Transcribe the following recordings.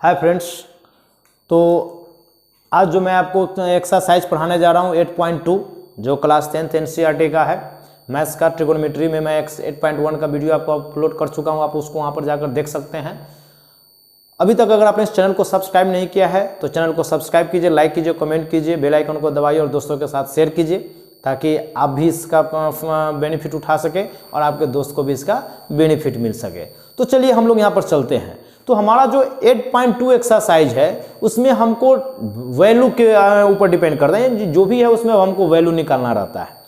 Hi friends, तो आज जो मैं आपको एक्सरसाइज पढ़ाने जा रहा हूँ 8.2 जो क्लास 10th एनसीईआरटी का है मैथ्स का ट्रिगोनोमेट्री में। मैं 8.1 का वीडियो आपको अपलोड कर चुका हूँ, आप उसको वहाँ पर जाकर देख सकते हैं। अभी तक अगर आपने इस चैनल को सब्सक्राइब नहीं किया है तो चैनल को सब्सक्राइब कीजिए, लाइक कीजिए, कमेंट कीजिए, बेल आइकन को दबाइए और दोस्तों के साथ शेयर कीजिए ताकि आप भी इसका बेनिफिट उठा सके और आपके दोस्त को भी इसका बेनिफिट मिल सके। तो चलिए हम लोग यहाँ पर चलते हैं। तो हमारा जो 8.2 एक्सरसाइज है उसमें हमको वैल्यू के ऊपर डिपेंड करता है, जो भी है उसमें हमको वैल्यू निकालना रहता है।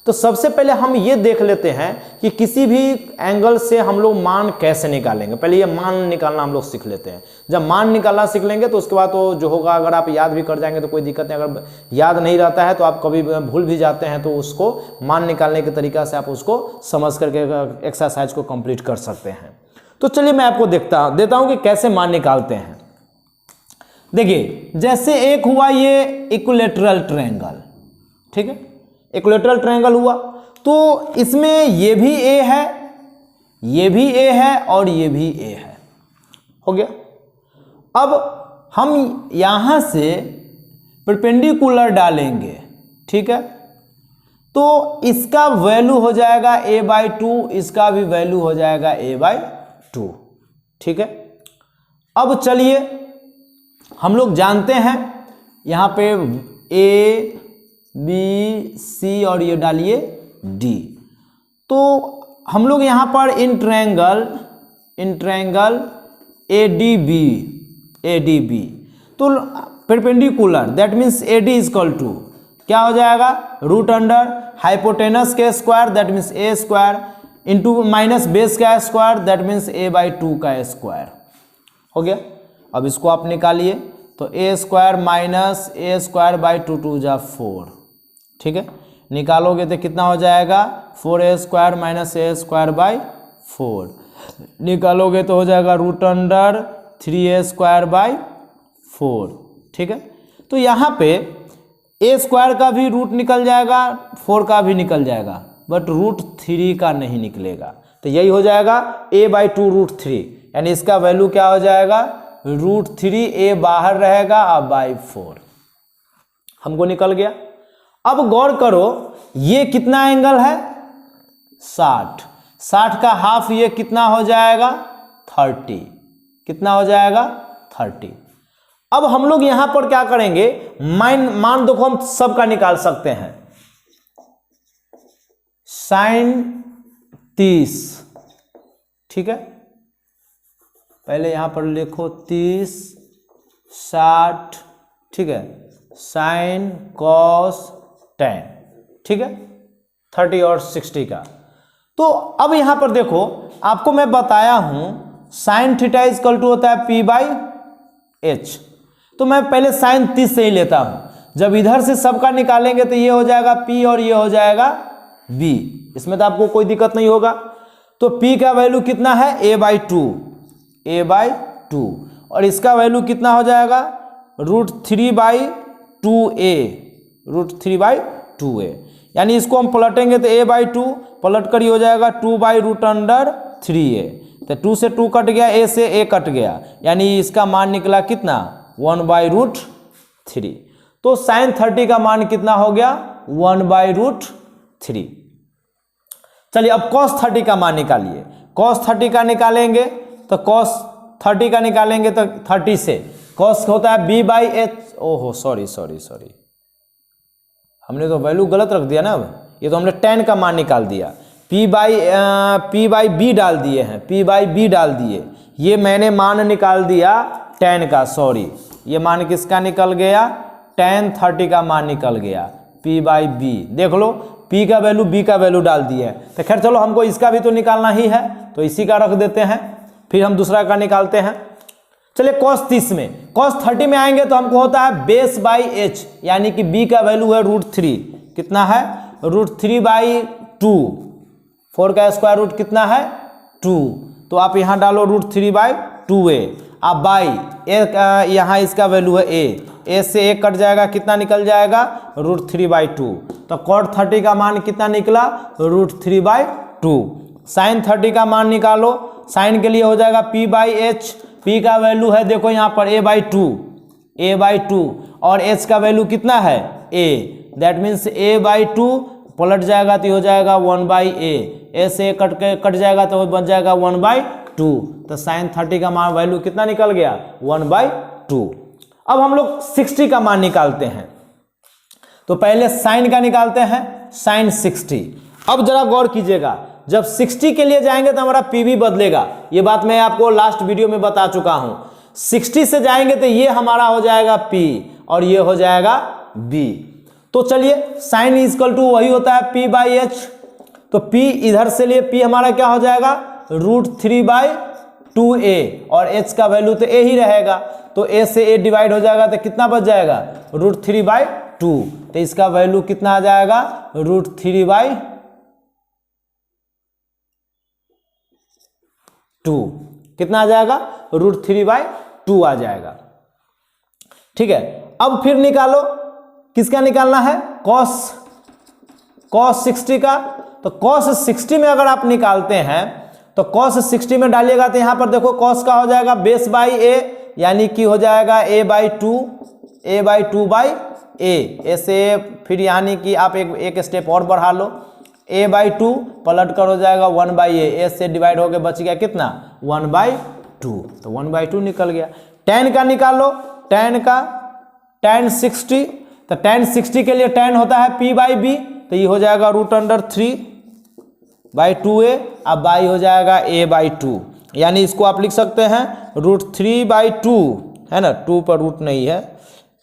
तो सबसे पहले हम ये देख लेते हैं कि किसी भी एंगल से हम लोग मान कैसे निकालेंगे। पहले ये मान निकालना हम लोग सीख लेते हैं। जब मान निकालना सीख लेंगे तो उसके बाद तो जो होगा, अगर आप याद भी कर जाएंगे तो कोई दिक्कत नहीं। अगर याद नहीं रहता है तो आप कभी भूल भी जाते हैं तो उसको मान निकालने के तरीका से आप उसको समझ करके एक्सरसाइज को कंप्लीट कर सकते हैं। तो चलिए मैं आपको देता हूं कि कैसे मान निकालते हैं। देखिए, जैसे एक हुआ ये इक्विलैटरल ट्रायंगल, ठीक है, इक्विलैटरल ट्रायंगल हुआ तो इसमें ये भी ए है, ये भी ए है और ये भी ए है, हो गया। अब हम यहां से परपेंडिकुलर डालेंगे, ठीक है, तो इसका वैल्यू हो जाएगा a/2, इसका भी वैल्यू हो जाएगा a/2, ठीक है। अब चलिए हम लोग जानते हैं यहां पे a B C और ये डालिए D। तो हम लोग यहां पर इन ट्रायंगल ADB तो perpendicular, that means AD equal to क्या हो जाएगा, रूट अंडर हाइपोटेनस के square that means a square into minus base का स्क्वायर दैट मीन्स a/2 का स्क्वायर, हो गया। अब इसको आप निकालिए तो a square minus a square by 2 2 जा 4, ठीक है। निकालोगे तो कितना हो जाएगा, 4a square minus a square by 4। निकालोगे तो हो जाएगा root under 3a square by 4, ठीक है। तो यहाँ पे a स्क्वायर का भी रूट निकल जाएगा, 4 का भी निकल जाएगा, बट रूट 3 का नहीं निकलेगा। तो यही हो जाएगा a/2 रूट 3, यानी इसका वैल्यू क्या हो जाएगा, रूट 3, a बाहर रहेगा अब बाई 4 हमको निकल गया। अब गौर करो ये कितना एंगल है, 60 का हाफ ये कितना हो जाएगा, 30, कितना हो जाएगा 30। अब हम लोग यहां पर क्या करेंगे, मान देखो हम सबका निकाल सकते हैं। sin 30, ठीक है, पहले यहां पर लिखो 30 60, ठीक है, sin cos 10, ठीक है, 30 और 60 का। तो अब यहां पर देखो आपको मैं बताया हूं sin थीटा इक्वल टू होता है p/h। तो मैं पहले sin 30 से ही लेता हूं। जब इधर से सबका निकालेंगे तो ये हो जाएगा p और ये हो जाएगा b, इसमें तो आपको कोई दिक्कत नहीं होगा। तो p का वैल्यू कितना है, a/2 और इसका वैल्यू कितना हो जाएगा, रूट 3/2a, यानी इसको हम पलटेंगे तो a/2 पलट कर ही हो जाएगा 2/√3a। तो 2 से 2 कट गया, a से a कट गया, यानी इसका मान निकला कितना, 1/√3। तो sin 30 का मान कितना हो गया, 1/√3। चलिए अब cos 30 का मान निकालिए। cos 30 का निकालेंगे तो cos 30 का निकालेंगे तो 30 से cos होता है b/h। ओहो सॉरी, हमने तो वैल्यू गलत रख दिया ना। ये तो हमने tan का मान निकाल दिया, p/b डाल दिए हैं, p/b डाल दिए। ये मैंने मान निकाल दिया tan का, सॉरी, ये मान किसका निकल गया, tan 30 का मान निकल गया, p/b। देख लो p का वैल्यू b का वैल्यू डाल दिए है। तो खैर चलो, हमको इसका भी तो निकालना ही है तो इसी का रख देते हैं, फिर हम दूसरा का निकालते हैं। चलिए cos 30 में, cos 30 में आएंगे तो हमको होता है बेस बाई h, यानी कि b का वैल्यू है रूट 3, कितना है, रूट 3/2। 4 का स्क्वायर रूट कितना है, 2, तो आप यहाँ डालो रूट 3/2a। अब बाई यहाँ इसका वैल्यू है a से a कट जाएगा, कितना निकल जाएगा, रूट 3/2। तो cot 30 का मान कितना निकला, रूट 3/2। sin 30 का मान निकालो, साइन के लिए हो जाएगा p/h, P का वैल्यू है देखो यहाँ पर a/2 और H का वैल्यू कितना है a, दैट मीन्स a/2 पलट जाएगा तो हो जाएगा 1/a, a से कट जाएगा तो बन जाएगा 1/2, तो sin 30 का मान वैल्यू कितना निकल गया 1/2। अब हम लोग 60 का मान निकालते हैं, तो पहले साइन का निकालते हैं, sin 60। अब जरा गौर कीजिएगा, जब 60 के लिए जाएंगे तो हमारा P भी बदलेगा, ये बात मैं आपको लास्ट वीडियो में बता चुका हूं। 60 से जाएंगे तो ये हमारा हो जाएगा P और ये हो जाएगा B। तो चलिए साइन इक्वल टू वही होता है P/H, तो P इधर से लिए P हमारा क्या हो जाएगा √3/2a और H का वैल्यू तो a ही रहेगा, तो a से a डिवाइड हो जाएगा तो कितना बच जाएगा √3/2, तो इसका वैल्यू कितना आ जाएगा √3/2, कितना आ जाएगा √3/2 आ जाएगा। ठीक है, अब फिर निकालो, किसका निकालना है cos 60 का, तो cos 60 में अगर आप निकालते हैं तो cos 60 में डालिएगा तो यहां पर देखो cos का हो जाएगा बेस बाई a, यानी कि हो जाएगा a/2/a, ऐसे फिर यानी कि आप एक स्टेप और बढ़ा लो, a/2 पलट कर हो जाएगा 1/a, से डिवाइड होकर बच गया कितना 1/2, तो 1/2 निकल गया। tan का निकालो, tan 60, तो tan 60 के लिए tan होता है P/B, तो ये हो जाएगा √3/2a, अब बाई हो जाएगा a/2, यानी इसको आप लिख सकते हैं √3/2 है ना, 2 पर रूट नहीं है,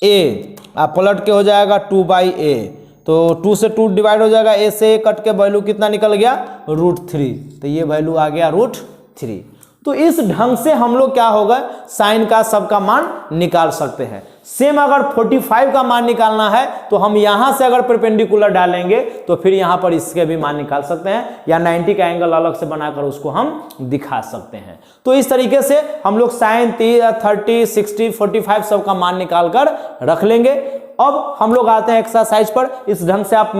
a आप पलट के हो जाएगा 2/a, तो 2 से 2 डिवाइड हो जाएगा, a से कट के वैल्यू कितना निकल गया √3, तो ये वैल्यू आ गया √3। तो इस ढंग से हम लोग क्या होगा साइन का सबका मान निकाल सकते हैं। सेम अगर 45 का मान निकालना है तो हम यहां से अगर परपेंडिकुलर डालेंगे तो फिर यहां पर इसके भी मान निकाल सकते हैं, या 90 का एंगल अलग से बनाकर उसको हम दिखा सकते हैं। तो इस तरीके से हम लोग साइन 30, 60, 45 सबका मान निकाल कर रख लेंगे। अब हम लोग आते हैं एक्सरसाइज पर, इस ढंग से आप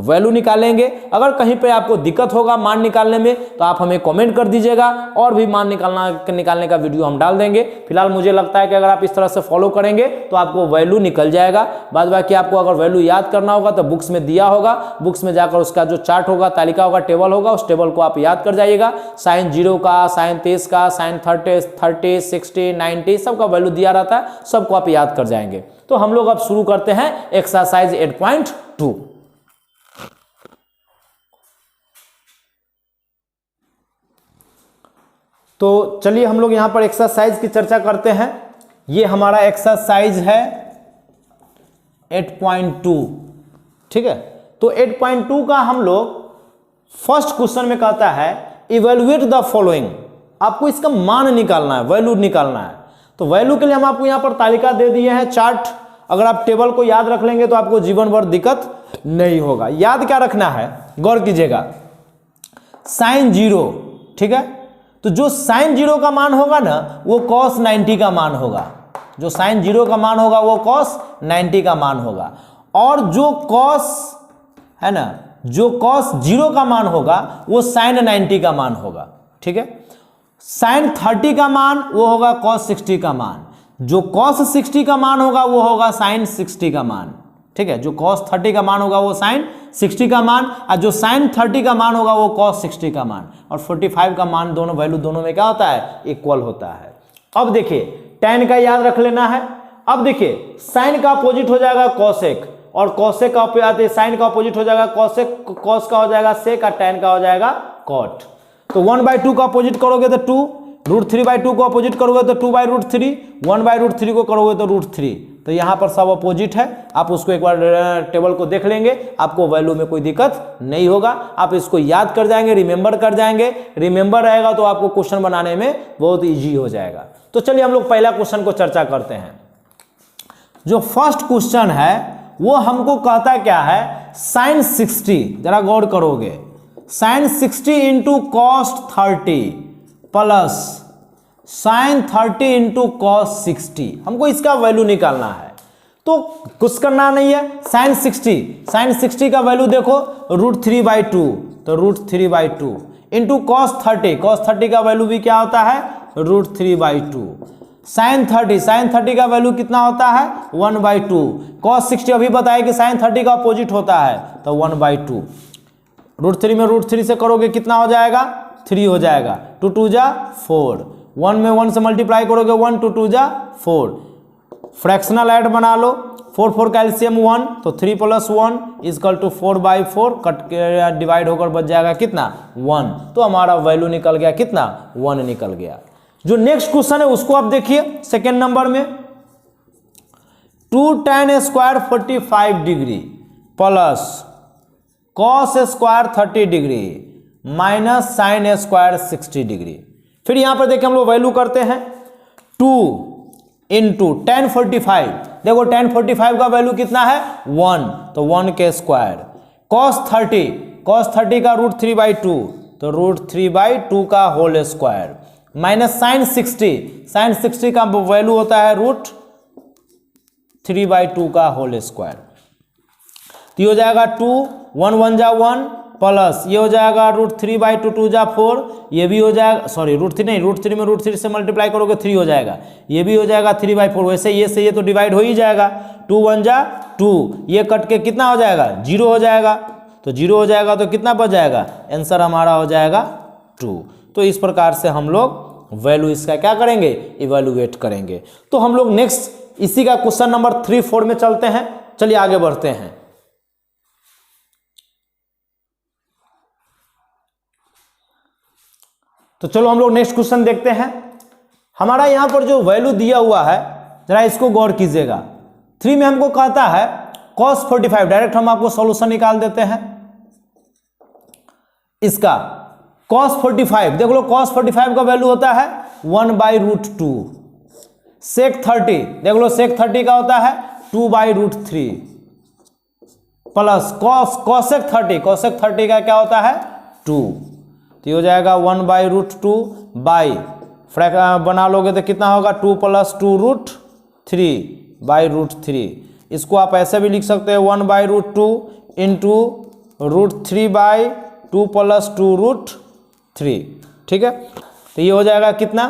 वैल्यू निकालेंगे। अगर कहीं पे आपको दिक्कत होगा मान निकालने में तो आप हमें कमेंट कर दीजिएगा, और भी मान निकालने का वीडियो हम डाल देंगे। फिलहाल मुझे लगता है कि अगर आप इस तरह से फॉलो करेंगे तो आपको वैल्यू निकल जाएगा। बाद बाकी आपको अगर वैल्यू याद करना होगा तो बुक्स में दिया होगा, बुक्स में जाकर उसका जो चार्ट होगा, तालिका होगा, टेबल होगा, उस टेबल को आप याद कर जाइएगा। साइन 0 का, साइन 30 का, साइन 30, 60, 90 सबका वैल्यू दिया रहता है, सबको आप याद कर जाएंगे। तो हम लोग अब शुरू करते हैं एक्सरसाइज 8.2। तो चलिए हम लोग यहां पर एक्सरसाइज की चर्चा करते हैं। ये हमारा एक्सरसाइज है 8.2, ठीक है। तो 8.2 का हम लोग फर्स्ट क्वेश्चन में कहता है इवेल्युएट द फॉलोइंग, आपको इसका मान निकालना है, वैल्यू निकालना है। तो वैल्यू के लिए हम आपको यहां पर तालिका दे दिए हैं, चार्ट। अगर आप टेबल को याद रख लेंगे तो आपको जीवन भर दिक्कत नहीं होगा। याद क्या रखना है, गौर कीजिएगा, साइन 0, ठीक है। तो जो साइन 0 का मान होगा ना वो cos 90 का मान होगा, जो साइन 0 का मान होगा वो cos 90 का मान होगा, और जो cos है ना, जो cos 0 का मान होगा वो साइन 90 का मान होगा, ठीक है। साइन 30 का मान वो होगा cos 60 का मान, जो cos 60 का मान होगा वो होगा साइन 60 का मान, ठीक है। जो cos 30 का मान होगा वो साइन 60 का मान, और जो साइन 30 का मान होगा वो cos 60 का मान, और 45 का मान दोनों वैल्यू दोनों में क्या होता है, इक्वल होता है। अब देखिए tan का याद रख लेना है। अब देखिए साइन का अपोजिट हो जाएगा cosec, और cosec का साइन का अपोजिट हो जाएगा cosec, cos का हो जाएगा sec, और tan का हो जाएगा cot। तो 1/2 का अपोजिट करोगे तो 2, √3/2 को अपोजिट करोगे तो 2/√3, 1/√3 को करोगे तो √3। तो यहां पर सब अपोजिट है, आप उसको एक बार टेबल को देख लेंगे, आपको वैल्यू में कोई दिक्कत नहीं होगा। आप इसको याद कर जाएंगे, रिमेंबर कर जाएंगे। रिमेंबर रहेगा तो आपको क्वेश्चन बनाने में बहुत इजी हो जाएगा। तो चलिए हम लोग पहला क्वेश्चन को चर्चा करते हैं। जो फर्स्ट क्वेश्चन है वो हमको कहता क्या है, साइन 60, जरा गौर करोगे, sine 60 into cos 30 plus sine 30 into cos 60, हमको इसका वैल्यू निकालना है। तो कुछ करना नहीं है, साइन 60 का वैल्यू देखो √3/2, तो √3/2 इंटू कॉस 30, कॉस 30 का वैल्यू भी क्या होता है √3/2। sin 30 का वैल्यू कितना होता है 1/2। cos 60 अभी बताया कि sin 30 का अपोजिट होता है तो 1/2। √3 में √3 से करोगे कितना हो जाएगा 3 हो जाएगा। 2 2 जा 4, 1 में 1 से मल्टीप्लाई करोगे 1, 2 2 जा 4। फ्रैक्शनल ऐड बना लो, 4 4 का एलसीएम 1 तो 3 + 1 = 4/4 कट के डिवाइड होकर बच जाएगा कितना 1। तो हमारा वैल्यू निकल गया कितना 1 निकल गया। जो नेक्स्ट क्वेश्चन है उसको आप देखिए सेकेंड नंबर में 2 tan² 45 degree plus cos² 30 degree minus sin² 60 degree. फिर यहां पर देखिए हम लोग वैल्यू करते हैं 2 × tan 45। देखो tan 45 का वैल्यू कितना है 1 तो 1 के स्क्वायर। cos 30 का √3/2 तो √3/2 का होल स्क्वायर माइनस sin 60 का वैल्यू होता है √3/2 का होल स्क्वायर। तो ये हो जाएगा 2 1 1 जा 1 प्लस ये हो जाएगा √3/2 2 जा 4। ये भी हो जाएगा सॉरी √3 नहीं, √3 में √3 से मल्टीप्लाई करोगे 3 हो जाएगा। ये भी हो जाएगा 3/4। वैसे ये से ये तो डिवाइड हो ही जाएगा। 2 1 जा 2, ये कट के कितना हो जाएगा 0 हो जाएगा। तो 0 हो जाएगा तो कितना बच जाएगा आंसर हमारा हो जाएगा 2। तो इस प्रकार से हम लोग वैल्यू इसका क्या करेंगे इवैल्यूएट करेंगे। तो हम लोग नेक्स्ट इसी का क्वेश्चन नंबर 3 4 में चलते हैं। चलिए आगे बढ़ते हैं। तो चलो हम लोग नेक्स्ट क्वेश्चन देखते हैं। हमारा यहां पर जो वैल्यू दिया हुआ है जरा इसको गौर कीजिएगा। 3 में हमको कहता है cos 45, डायरेक्ट हम आपको सॉल्यूशन निकाल देते हैं इसका। cos 45 देख लो, cos 45 का वैल्यू होता है 1/√2। sec 30 देख लो, sec 30 का होता है 2/√3 प्लस cosec 30 का क्या होता है 2। तो ये हो जाएगा 1/√2 बाई बना लोगे तो कितना होगा 2 + 2√3/√3। इसको आप ऐसे भी लिख सकते हैं 1/√2 × √3/2 + 2√3। ठीक है, तो ये हो जाएगा कितना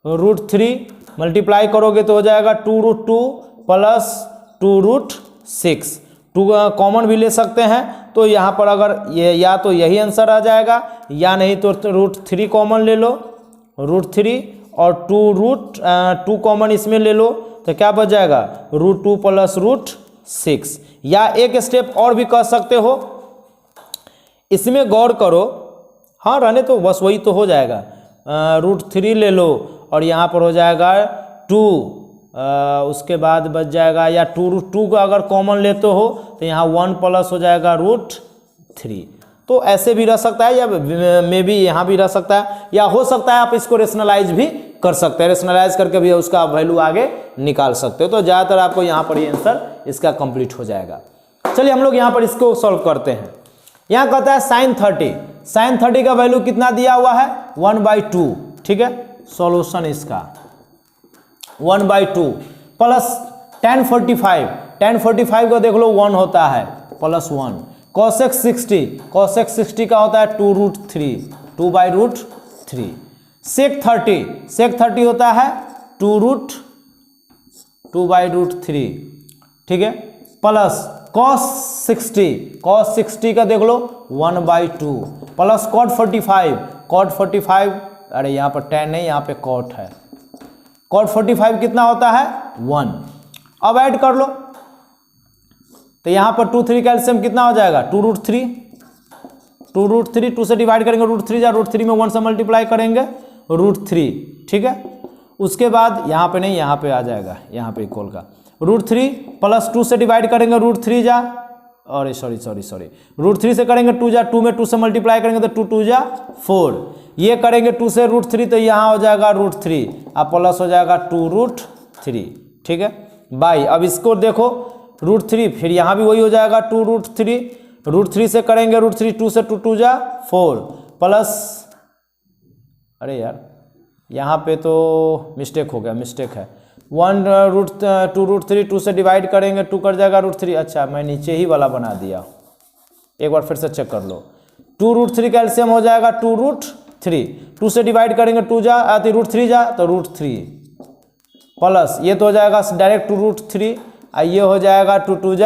√3 मल्टीप्लाई करोगे तो हो जाएगा 2√2 + 2√6। 2 कॉमन भी ले सकते हैं तो यहाँ पर अगर ये या तो यही आंसर आ जाएगा या नहीं तो √3 कॉमन ले लो, √3 और 2 कॉमन इसमें ले लो तो क्या बच जाएगा √2 + √6। या एक स्टेप और भी कर सकते हो, इसमें गौर करो। हाँ रहने तो बस वही तो हो जाएगा। √3 ले लो और यहाँ पर हो जाएगा 2, उसके बाद बच जाएगा या 2 का अगर कॉमन लेते हो तो यहाँ 1 प्लस हो जाएगा √3। तो ऐसे भी रह सकता है या मे भी यहाँ भी रह सकता है, या हो सकता है आप इसको रेशनलाइज भी कर सकते हैं। रेशनलाइज करके भी उसका वैल्यू आगे निकाल सकते हो। तो ज़्यादातर आपको यहाँ पर ये आंसर इसका कंप्लीट हो जाएगा। चलिए हम लोग यहाँ पर इसको सॉल्व करते हैं। यहाँ कहता है sin 30 का वैल्यू कितना दिया हुआ है 1/2। ठीक है, सॉल्यूशन इसका 1/2 प्लस tan 45 को देख लो 1 होता है +1। cosec 60 का होता है 2/√3। sec 30 होता है 2/√3। ठीक है, प्लस cos 60 का देख लो 1/2 प्लस cot 45 अरे यहाँ पर tan नहीं, यहाँ पे cot है। cot 45 कितना होता है 1। अब ऐड कर लो तो यहाँ पर 2 3 का एलसीएम कितना हो जाएगा 2√3। 2 से डिवाइड करेंगे √3 जा, √3 में 1 से मल्टीप्लाई करेंगे √3। ठीक है, उसके बाद यहाँ पे नहीं, यहाँ पे आ जाएगा, यहाँ पे इक्वल का √3 प्लस 2 से डिवाइड करेंगे √3 जा, और सॉरी √3 से करेंगे 2 जा, 2 में 2 से मल्टीप्लाई करेंगे तो 2 जा 4। ये करेंगे 2 से √3 तो यहाँ हो जाएगा √3 अब प्लस हो जाएगा 2√3। ठीक है, बाई अब इसको देखो √3, फिर यहाँ भी वही हो जाएगा 2√3। √3 से करेंगे √3, 2 से 2 जा 4 प्लस, अरे यार यहाँ पे तो मिस्टेक हो गया, मिस्टेक है 2√3 2 से डिवाइड करेंगे 2 कर जाएगा √3। अच्छा मैं नीचे ही वाला बना दिया, एक बार फिर से चेक कर लो। 2√3 का एलसीएम हो जाएगा 3, 2 से डिवाइड करेंगे 2 जा आती √3 जा तो √3 प्लस ये तो हो जाएगा डायरेक्ट 2 √3 ये हो जाएगा 2 2 जा